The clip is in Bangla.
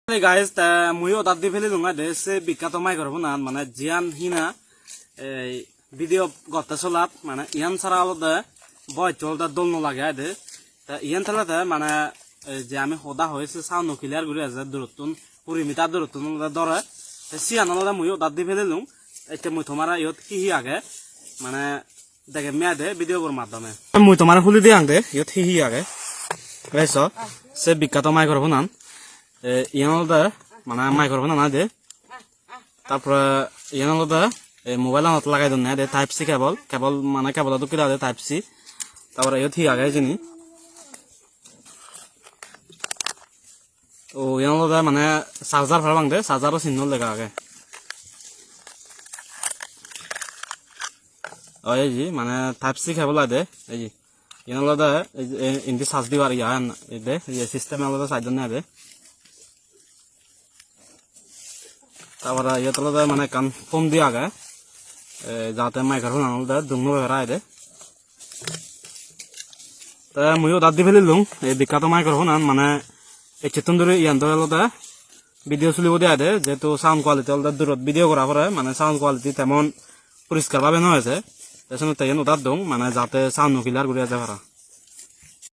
Hey guys, muyo tadi feli lunga de se bikato microphone an mana jian hina video gotta solat mana ian sara alo de boy chol da dolno lagya de ta ian thala de mana je ami hoda hoyse sound clear guri আছে durutun puri mita durutun da dore te sian alo da muyo tadi feli lung ete muy tomara yot hi age মানে দেখে মেয়া দে ভিডিও কর মাধ্যমে মুই তোমার খুলি দিয়াং দে ইয়ত হি আগে বুঝছো সে বিখ্যাত মাইক্রোফোন আন ইয়ানলদা মানে মাইক্রোফোন আনা দে তারপর ইয়ানলদা মোবাইল আনত লাগাই দন না দে টাইপ সি কেবল মানে কেবল তো কিলা দে টাইপ সি তারপর ইয়ত হি আগে জিনি ও ইয়ানলদা মানে চার্জার ফারবাং দে চার্জারও চিহ্ন লেখা আগে এই যে মানে টাইপ সি কেবল দে এই যে ইয়ানলদা ইনদি চার্জ দিবার ইয়ান দে এই সিস্টেম আলাদা সাইডন না দে তারপরে ইয়তলদা মানে কান ফোন দিয়া আগে যাতে মাইক্রোফোন আনলদা দুংনো বেরাই দে তা মুইও দাদি ফেলিলুম এই বিখ্যাত মাইক্রোফোন আন মানে এই চেতন ধরে ইয়ান দলদা ভিডিও চলিব দিয়া দে যেহেতু সাউন্ড কোয়ালিটি অলদা দূরত ভিডিও করা পরে মানে সাউন্ড কোয়ালিটি তেমন পরিষ্কার ভাবে নয় আছে এজন্য তাই উদার দং মানে যাতে সাউন্ড ক্লিয়ার করে আছে পারা